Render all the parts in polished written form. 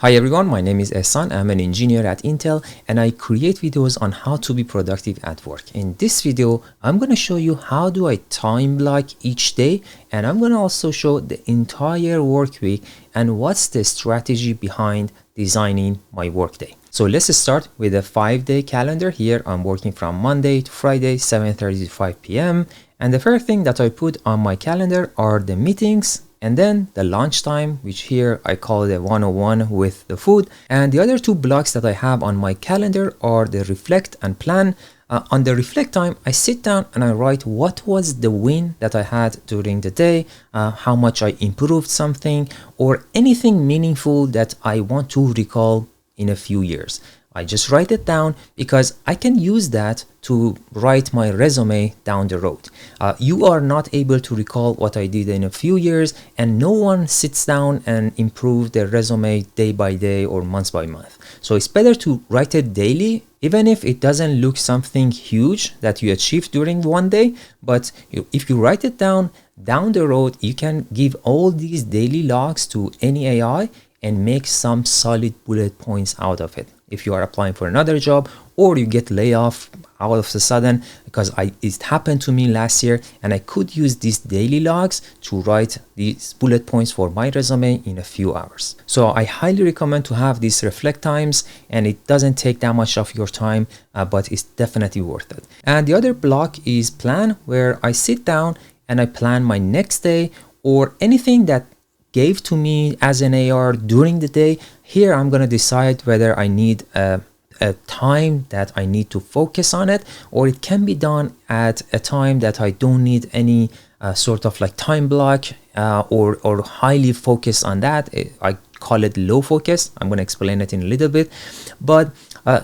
Hi everyone, my name is Ehsan. I'm an engineer at Intel and I create videos on how to be productive at work. In this video, I'm going to show you how do I time block each day, and I'm going to also show the entire work week and what's the strategy behind designing my workday. So let's start with a 5-day calendar. Here I'm working from Monday to Friday, 7:30 to 5 p.m. And the first thing that I put on my calendar are the meetings, and then the lunchtime, which here I call the 101 with the food. And the other two blocks that I have on my calendar are the reflect and plan. On the reflect time, I sit down and I write what was the win that I had during the day, how much I improved something, or anything meaningful that I want to recall in a few years. I just write it down because I can use that to write my resume down the road. You are not able to recall what I did in a few years, and no one sits down and improves their resume day by day or month by month. So it's better to write it daily, even if it doesn't look something huge that you achieved during one day. But if you write it down the road, you can give all these daily logs to any AI and make some solid bullet points out of it. If you are applying for another job or you get laid off all of a sudden, because it happened to me last year, and I could use these daily logs to write these bullet points for my resume in a few hours. So I highly recommend to have these reflect times, and it doesn't take that much of your time, but it's definitely worth it. And the other block is plan, where I sit down and I plan my next day or anything that gave to me as an AR during the day. Here I'm going to decide whether I need a time that I need to focus on it, or it can be done at a time that I don't need any sort of like time block or highly focus on that. I call it low focus. I'm going to explain it in a little bit. But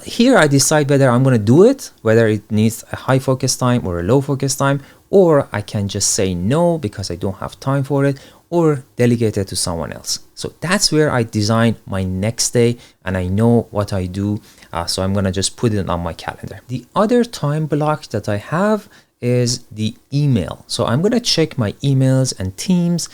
here I decide whether I'm going to do it, whether it needs a high focus time or a low focus time, or I can just say no because I don't have time for it, or delegate it to someone else. So that's where I design my next day, and I know what I do. So I'm gonna just put it on my calendar. The other time block that I have is the email. So I'm gonna check my emails and Teams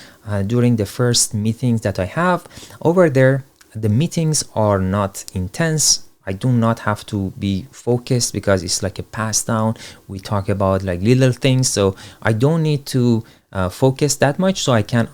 during the first meetings that I have. Over there, the meetings are not intense. I do not have to be focused because it's like a pass down. We talk about like little things, so I don't need to focus that much. So I can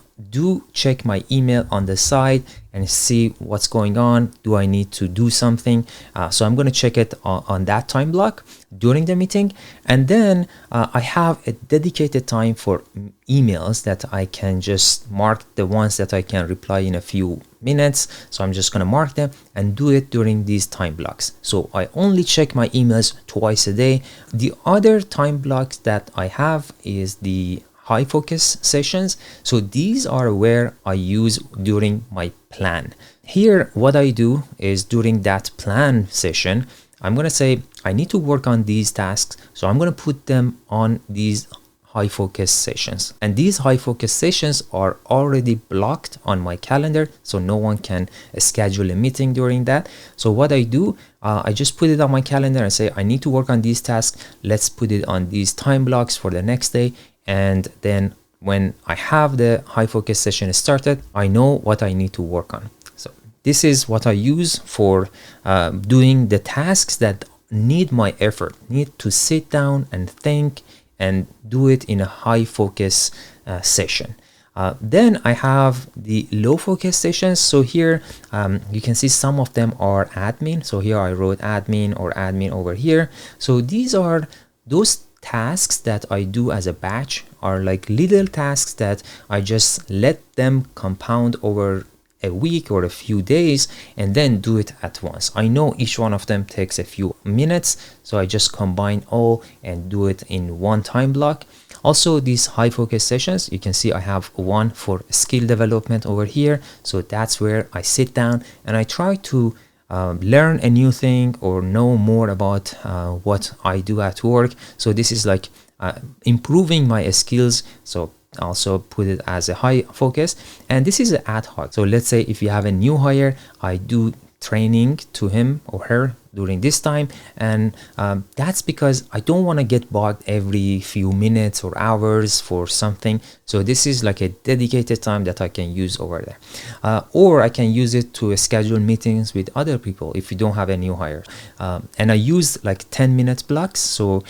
check my email on the side and see what's going on. Do I need to do something? So I'm going to check it on that time block during the meeting. And then I have a dedicated time for emails that I can just mark the ones that I can reply in a few minutes. So I'm just going to mark them and do it during these time blocks. So I only check my emails twice a day. The other time blocks that I have is the high focus sessions. So these are where I use during my plan. Here, what I do is during that plan session, I'm going to say I need to work on these tasks. So I'm going to put them on these high focus sessions. And these high focus sessions are already blocked on my calendar, so no one can schedule a meeting during that. So what I do, I just put it on my calendar and say I need to work on these tasks. Let's put it on these time blocks for the next day. And then when I have the high focus session started, I know what I need to work on. So this is what I use for doing the tasks that need my effort, need to sit down and think and do it in a high focus session. Then I have the low focus sessions. So here you can see some of them are admin. So here I wrote admin or admin over here. So these are those tasks that I do as a batch, are like little tasks that I just let them compound over a week or a few days and then do it at once. I know each one of them takes a few minutes, so I just combine all and do it in one time block. Also, these high focus sessions, you can see I have one for skill development over here. So that's where I sit down and I try to learn a new thing or know more about what I do at work. So this is like improving my skills. So also put it as a high focus. And this is an ad hoc. So let's say if you have a new hire, I do training to him or her during this time, and that's because I don't want to get bugged every few minutes or hours for something. So this is like a dedicated time that I can use over there, or I can use it to schedule meetings with other people if you don't have a new hire. And I use like 10-minute blocks. So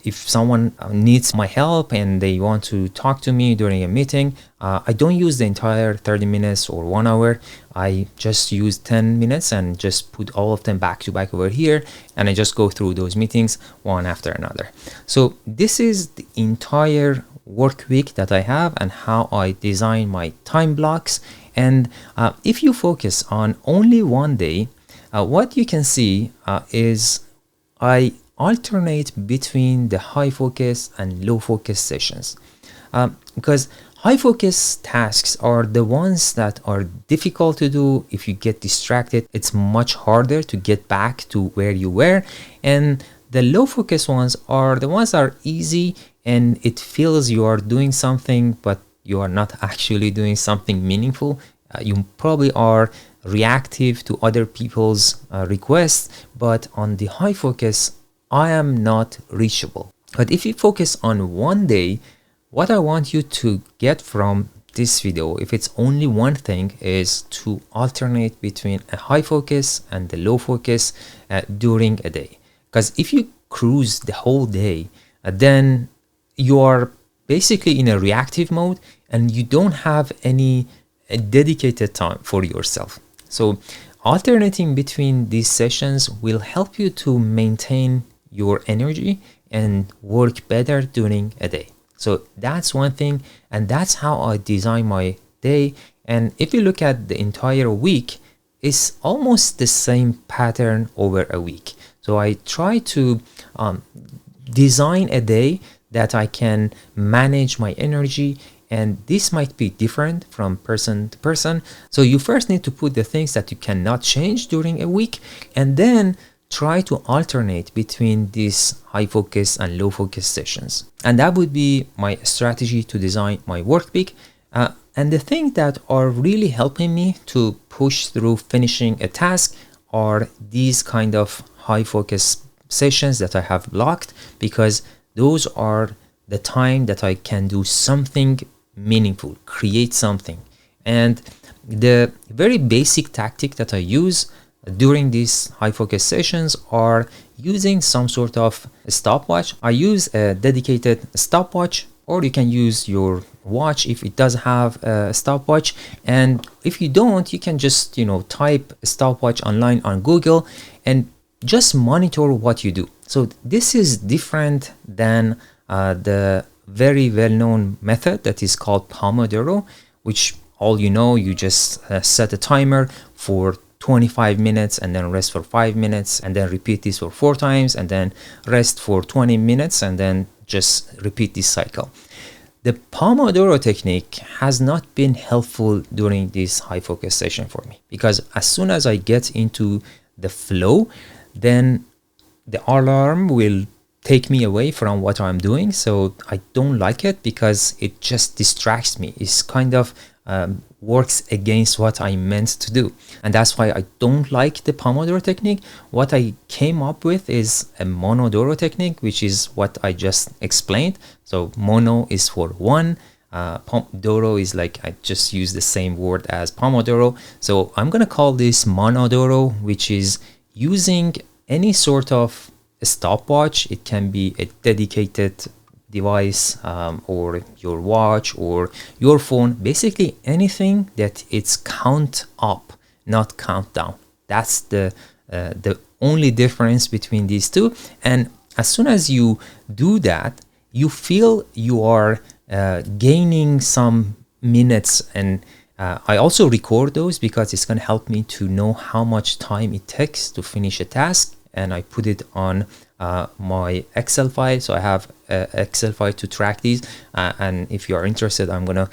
if someone needs my help and they want to talk to me during a meeting, I don't use the entire 30 minutes or 1 hour. I just use 10 minutes and just put all of them back to back over here, and I just go through those meetings one after another. So this is the entire work week that I have and how I design my time blocks. And if you focus on only one day, what you can see is I alternate between the high focus and low focus sessions, because high focus tasks are the ones that are difficult to do. If you get distracted, it's much harder to get back to where you were. And the low focus ones are the ones that are easy, and it feels you are doing something, but you are not actually doing something meaningful. You probably are reactive to other people's requests, but on the high focus, I am not reachable. But if you focus on one day, what I want you to get from this video, if it's only one thing, is to alternate between a high focus and the low focus during a day. Because if you cruise the whole day, then you are basically in a reactive mode and you don't have any dedicated time for yourself. So alternating between these sessions will help you to maintain your energy and work better during a day. So that's one thing, and that's how I design my day. And if you look at the entire week, it's almost the same pattern over a week. So I try to design a day that I can manage my energy, and this might be different from person to person. So you first need to put the things that you cannot change during a week, and then try to alternate between these high focus and low focus sessions. And that would be my strategy to design my work week. And the thing that are really helping me to push through finishing a task are these kind of high focus sessions that I have blocked, because those are the time that I can do something meaningful, create something. And the very basic tactic that I use during these high focus sessions are using some sort of stopwatch. I use a dedicated stopwatch, or you can use your watch if it does have a stopwatch. And if you don't, you can just type stopwatch online on Google and just monitor what you do. So this is different than the very well-known method that is called Pomodoro, which you just set a timer for 25 minutes and then rest for 5 minutes and then repeat this for 4 times and then rest for 20 minutes and then just repeat this cycle. The Pomodoro technique has not been helpful during this high focus session for me, because as soon as I get into the flow, then the alarm will take me away from what I'm doing. So I don't like it because it just distracts me. It's kind of works against what I meant to do. And that's why I don't like the Pomodoro technique. What I came up with is a Monodoro technique, which is what I just explained. So mono is for one, Pomodoro is like, I just use the same word as Pomodoro. So I'm gonna call this Monodoro, which is using any sort of stopwatch. It can be a dedicated device, or your watch or your phone, basically anything that it's count up, not count down. That's the only difference between these two. And as soon as you do that, you feel you are gaining some minutes. And I also record those because it's going to help me to know how much time it takes to finish a task, and I put it on my Excel file. So I have an Excel file to track these, and if you are interested, I'm gonna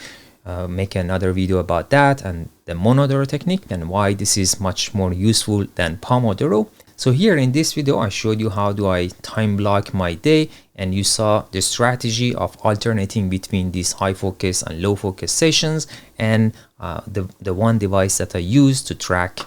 make another video about that and the Monodoro technique and why this is much more useful than Pomodoro. So here in this video, I showed you how do I time block my day, and you saw the strategy of alternating between these high focus and low focus sessions, and the one device that I use to track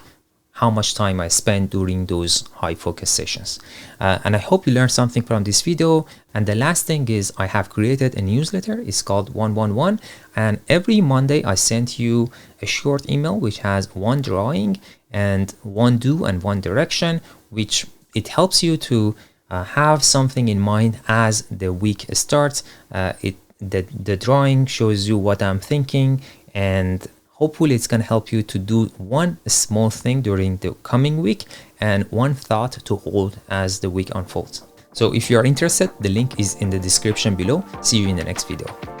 how much time I spend during those high focus sessions. And I hope you learned something from this video. And the last thing is I have created a newsletter. It's called 111. And every Monday I send you a short email which has one drawing and one do and one direction, which it helps you to have something in mind as the week starts. The drawing shows you what I'm thinking, and hopefully it's going to help you to do one small thing during the coming week and one thought to hold as the week unfolds. So if you are interested, the link is in the description below. See you in the next video.